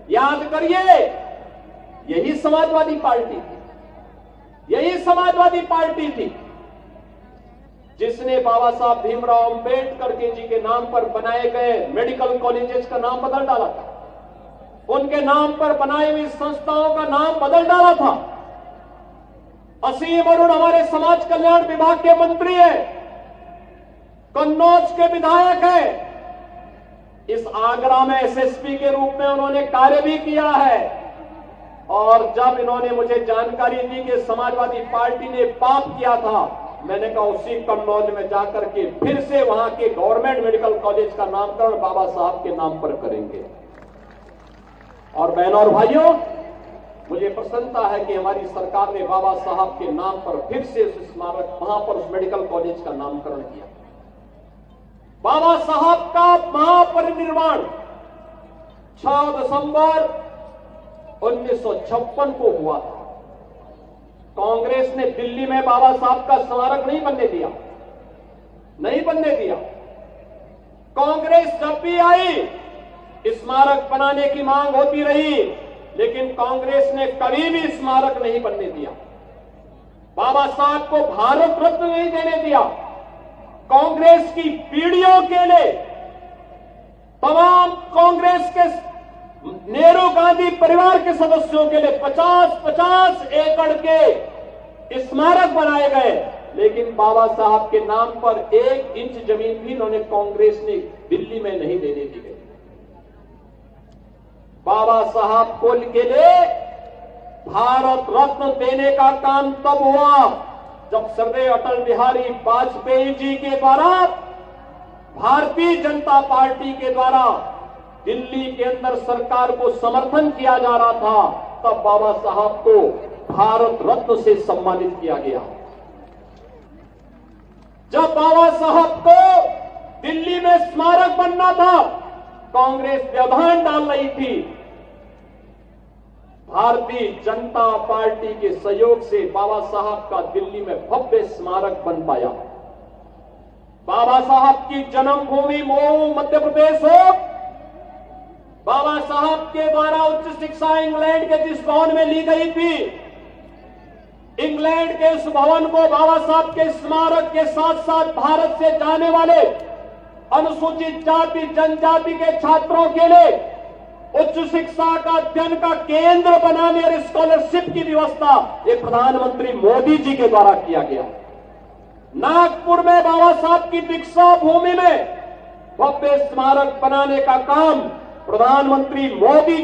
याद करिए, यही समाजवादी पार्टी थी, यही समाजवादी पार्टी थी जिसने बाबा साहब भीमराव अंबेडकर जी के नाम पर बनाए गए मेडिकल कॉलेजेस का नाम बदल डाला था, उनके नाम पर बनाई हुई संस्थाओं का नाम बदल डाला था। असीम अरुण हमारे समाज कल्याण विभाग के मंत्री हैं, कन्नौज के विधायक हैं, इस आगरा में एसएसपी के रूप में उन्होंने कार्य भी किया है। और जब इन्होंने मुझे जानकारी दी कि समाजवादी पार्टी ने पाप किया था, मैंने कहा उसी कन्नौज में जाकर के फिर से वहां के गवर्नमेंट मेडिकल कॉलेज का नामकरण बाबा साहब के नाम पर करेंगे। और बहनों और भाइयों, मुझे प्रसन्नता है कि हमारी सरकार ने बाबा साहब के नाम पर फिर से उस स्मारक, वहां पर उस मेडिकल कॉलेज का नामकरण किया। बाबा साहब का महापरिनिर्वाण 6 दिसंबर 1956 को हुआ था। कांग्रेस ने दिल्ली में बाबा साहब का स्मारक नहीं बनने दिया, नहीं बनने दिया। कांग्रेस जब भी आई स्मारक बनाने की मांग होती रही, लेकिन कांग्रेस ने कभी भी स्मारक नहीं बनने दिया। बाबा साहब को भारत रत्न नहीं देने दिया। कांग्रेस की पीढ़ियों के लिए तमाम कांग्रेस के नेहरू गांधी परिवार के सदस्यों के लिए 50-50 एकड़ के स्मारक बनाए गए, लेकिन बाबा साहब के नाम पर 1 इंच जमीन भी उन्होंने कांग्रेस ने दिल्ली में नहीं देने दी गई। बाबा साहब को के लिए भारत रत्न देने का काम तब हुआ जब श्रद्धेय अटल बिहारी वाजपेयी जी के द्वारा, भारतीय जनता पार्टी के द्वारा दिल्ली के अंदर सरकार को समर्थन किया जा रहा था। तब बाबा साहब को भारत रत्न से सम्मानित किया गया। जब बाबा साहब को दिल्ली में स्मारक बनना था, कांग्रेस व्यवधान डाल रही थी। भारतीय जनता पार्टी के सहयोग से बाबा साहब का दिल्ली में भव्य स्मारक बन पाया। बाबा साहब की जन्मभूमि मऊ मध्य प्रदेश हो, बाबा साहब के द्वारा उच्च शिक्षा इंग्लैंड के जिस भवन में ली गई थी, इंग्लैंड के उस भवन को बाबा साहब के स्मारक के साथ साथ भारत से जाने वाले अनुसूचित जाति जनजाति के छात्रों के लिए उच्च शिक्षा का अध्ययन का केंद्र बनाने और स्कॉलरशिप की व्यवस्था ये प्रधानमंत्री मोदी जी के द्वारा किया गया। नागपुर में बाबा साहब की दीक्षा भूमि में भव्य स्मारक बनाने का काम प्रधानमंत्री मोदी